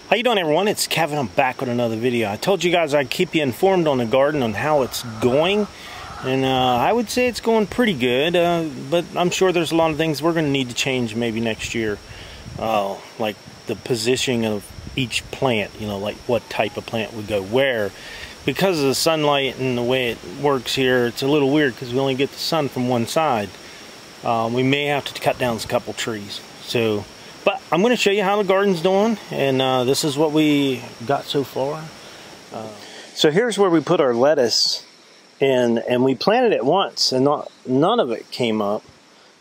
How you doing, everyone? It's Kevin. I'm back with another video. I told you guys I'd keep you informed on the garden on how it's going, and I would say it's going pretty good, but I'm sure there's a lot of things we're going to need to change maybe next year, like the positioning of each plant, you know, like what type of plant would go where. Because of the sunlight and the way it works here, it's a little weird because we only get the sun from one side. We may have to cut down a couple trees. But I'm going to show you how the garden's doing, and this is what we got so far. So here's where we put our lettuce in, and we planted it once, and none of it came up.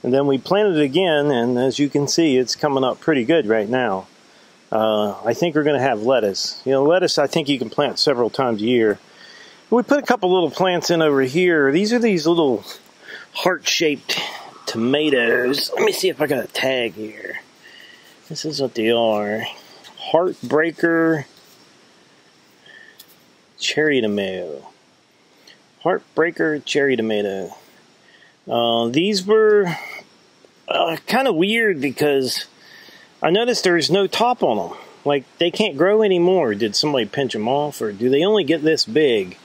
And then we planted it again, and as you can see, it's coming up pretty good right now. I think we're going to have lettuce. You know, lettuce I think you can plant several times a year. We put a couple little plants in over here. These are these little heart-shaped tomatoes. Let me see if I got a tag here. This is what they are. Heartbreaker cherry tomato. Heartbreaker cherry tomato. These were kind of weird because I noticed there's no top on them. Like, they can't grow anymore. Did somebody pinch them off, or do they only get this big?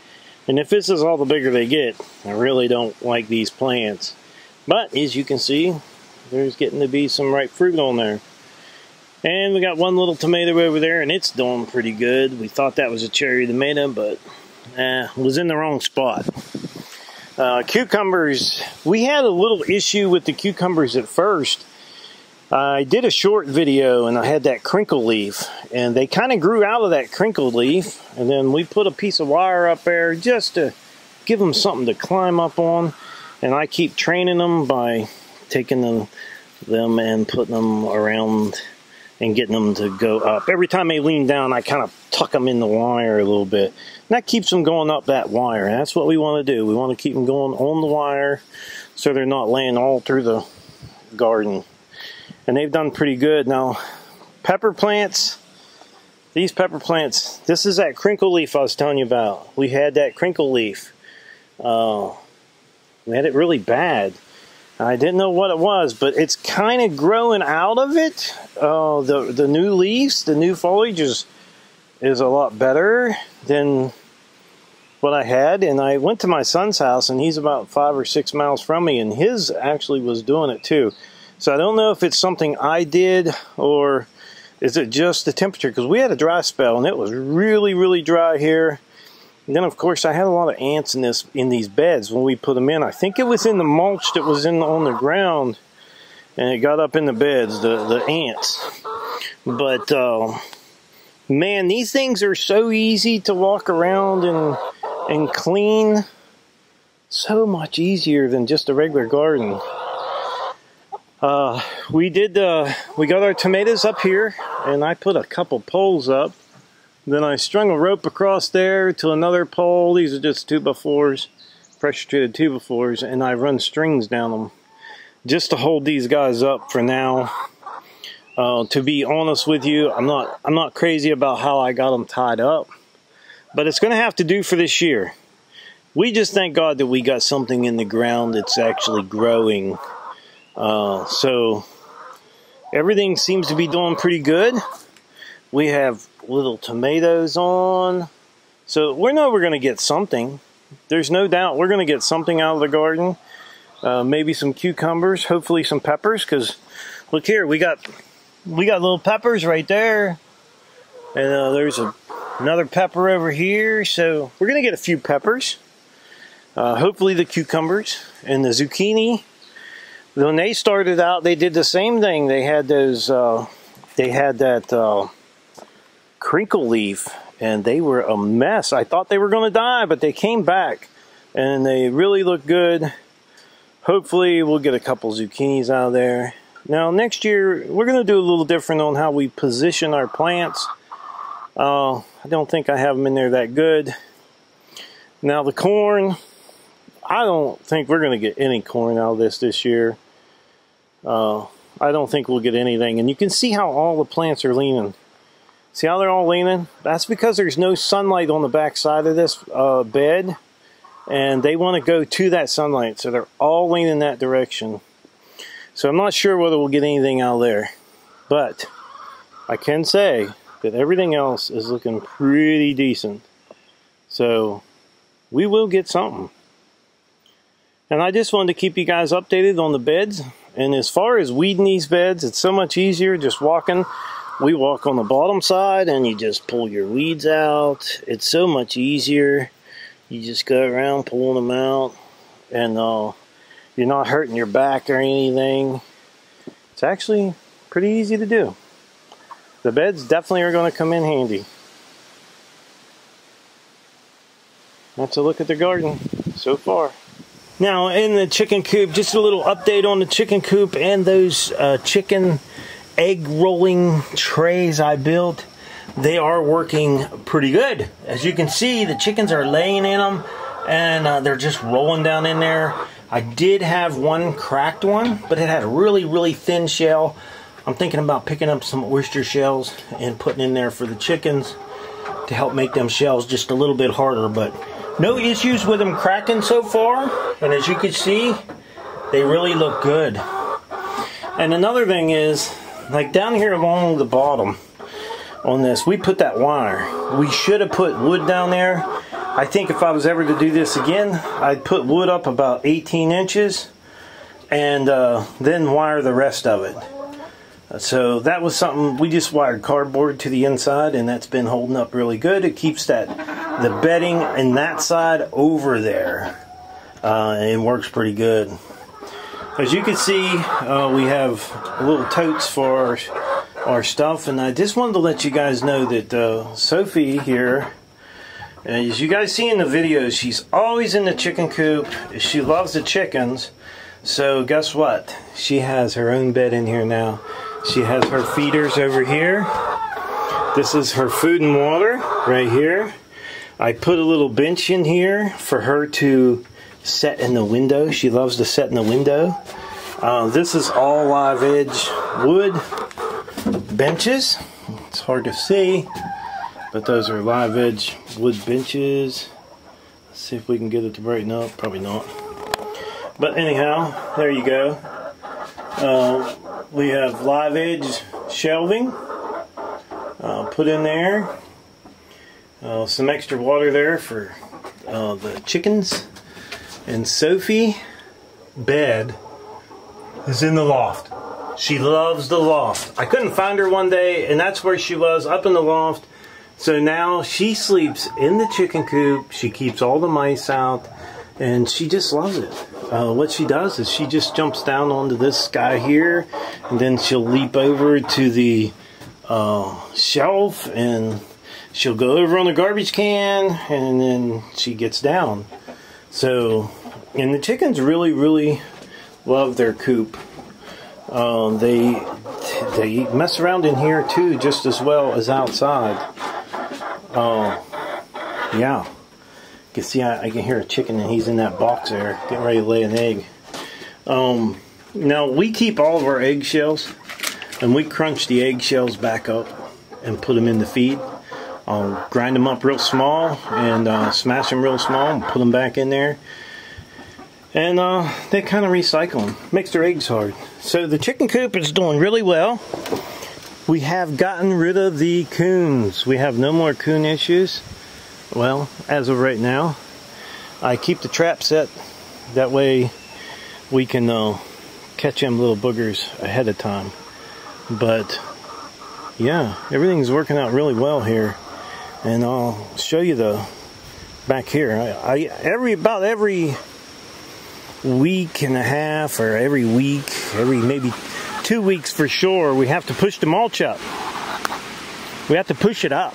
And if this is all the bigger they get, I really don't like these plants. But as you can see, there's getting to be some ripe fruit on there. And we got one little tomato over there, and it's doing pretty good. We thought that was a cherry tomato, but was in the wrong spot. Cucumbers, we had a little issue with the cucumbers at first. I did a short video, and I had that crinkle leaf, and they kind of grew out of that crinkle leaf, and then we put a piece of wire up there just to give them something to climb up on. And I keep training them by taking them and putting them around and getting them to go up. Every time they lean down, I kind of tuck them in the wire a little bit. And that keeps them going up that wire. And that's what we want to do. We want to keep them going on the wire so they're not laying all through the garden. And they've done pretty good. Now, pepper plants, these pepper plants, this is that crinkle leaf I was telling you about. We had that crinkle leaf. We had it really bad. I didn't know what it was, but it's kind of growing out of it. The new leaves, the new foliage is a lot better than what I had. And I went to my son's house, and he's about 5 or 6 miles from me, and his actually was doing it too. So I don't know if it's something I did, or is it just the temperature? Because we had a dry spell, and it was really, really dry here. And then, of course, I had a lot of ants in these beds when we put them in. I think it was in the mulch that was on the ground, and it got up in the beds, the ants. But, man, these things are so easy to walk around and clean. So much easier than just a regular garden. We got our tomatoes up here, and I put a couple poles up. Then I strung a rope across there to another pole. These are just 2x4s, pressure treated 2x4s, and I run strings down them just to hold these guys up for now. To be honest with you, I'm not crazy about how I got them tied up, but it's going to have to do for this year. We just thank God that we got something in the ground that's actually growing. So everything seems to be doing pretty good. We have little tomatoes on. So we know we're going to get something. There's no doubt we're going to get something out of the garden. Maybe some cucumbers, hopefully some peppers, because look here, we got little peppers right there. And there's another pepper over here. So we're going to get a few peppers. Hopefully the cucumbers and the zucchini. When they started out, they did the same thing. They had those, they had that crinkle leaf, and they were a mess. I thought they were going to die, but they came back, and they really look good. Hopefully, we'll get a couple zucchinis out of there. Now, next year, we're going to do a little different on how we position our plants. I don't think I have them in there that good. Now, the corn, I don't think we're going to get any corn out of this year. I don't think we'll get anything. And you can see how all the plants are leaning. See how they're all leaning? That's because there's no sunlight on the back side of this bed. And they want to go to that sunlight. So they're all leaning that direction. So I'm not sure whether we'll get anything out of there. But I can say that everything else is looking pretty decent. So we will get something. And I just wanted to keep you guys updated on the beds. And as far as weeding these beds, it's so much easier just walking. We walk on the bottom side and you just pull your weeds out. It's so much easier. You just go around pulling them out, and you're not hurting your back or anything. It's actually pretty easy to do. The beds definitely are going to come in handy. That's a look at the garden so far. Now in the chicken coop, just a little update on the chicken coop and those chicken egg rolling trays I built. They are working pretty good. As you can see, the chickens are laying in them, and they're just rolling down in there. I did have one cracked one, but it had a really, really thin shell. I'm thinking about picking up some oyster shells and putting in there for the chickens to help make them shells just a little bit harder, but no issues with them cracking so far. And as you can see, they really look good. And another thing is, like down here along the bottom on this, we put that wire. We should have put wood down there. I think if I was ever to do this again, I'd put wood up about 18 inches and then wire the rest of it. So that was something, we just wired cardboard to the inside, and that's been holding up really good. It keeps the bedding in that side over there, and it works pretty good. As you can see, we have little totes for our stuff, and I just wanted to let you guys know that Sophie here, as you guys see in the videos, she's always in the chicken coop. She loves the chickens. So guess what? She has her own bed in here now. She has her feeders over here. This is her food and water right here. I put a little bench in here for her to set in the window. She loves to set in the window. This is all live edge wood benches. It's hard to see, but those are live edge wood benches. Let's see if we can get it to brighten up. Probably not. But anyhow, there you go. We have live edge shelving put in there. Some extra water there for the chickens. And Sophie bed is in the loft. She loves the loft. I couldn't find her one day, and that's where she was, up in the loft. So now she sleeps in the chicken coop. She keeps all the mice out, and she just loves it. What she does is she just jumps down onto this guy here, and then she'll leap over to the shelf, and she'll go over on the garbage can, and then she gets down. So, and the chickens really, really love their coop. They mess around in here too, just as well as outside. Yeah. You can see I can hear a chicken, and he's in that box there getting ready to lay an egg. Now we keep all of our eggshells, and we crunch the eggshells back up and put them in the feed. I'll grind them up real small and smash them real small and put them back in there. And they kind of recycle them. Makes their eggs hard. So the chicken coop is doing really well. We have gotten rid of the coons. We have no more coon issues. Well, as of right now. I keep the trap set. That way we can catch them little boogers ahead of time. But yeah, everything's working out really well here. And I'll show you the back here. About every week and a half, or every week, every maybe 2 weeks for sure, we have to push the mulch up. We have to push it up,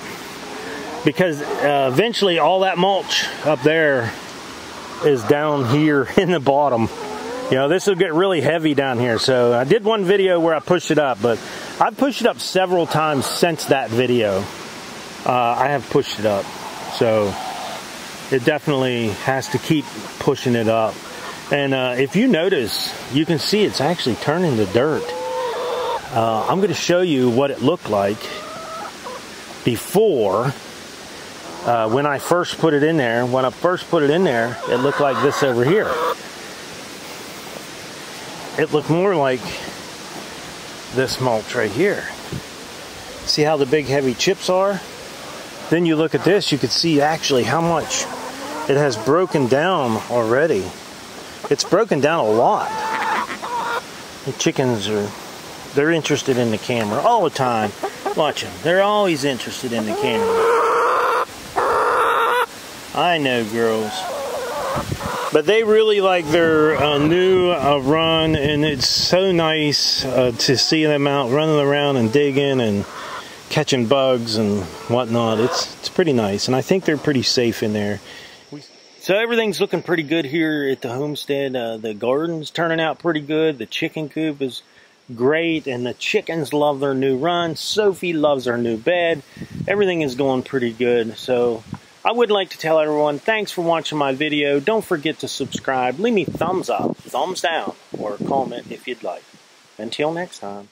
because eventually all that mulch up there is down here in the bottom. You know, this will get really heavy down here. So I did one video where I pushed it up, but I've pushed it up several times since that video. I have pushed it up. So it definitely has to keep pushing it up. And if you notice, you can see it's actually turning to dirt. I'm going to show you what it looked like before, when I first put it in there. When I first put it in there, it looked like this over here. It looked more like this mulch right here. See how the big heavy chips are? Then you look at this, you can see actually how much it has broken down already. It's broken down a lot. The chickens they're interested in the camera all the time. Watch them. They're always interested in the camera. I know, girls. But they really like their new run, and it's so nice to see them out running around and digging and catching bugs and whatnot. It's pretty nice, and I think they're pretty safe in there. So everything's looking pretty good here at the homestead. The garden's turning out pretty good. The chicken coop is great, and the chickens love their new run. Sophie loves her new bed. Everything is going pretty good. So I would like to tell everyone, thanks for watching my video. Don't forget to subscribe. Leave me thumbs up, thumbs down, or comment if you'd like. Until next time.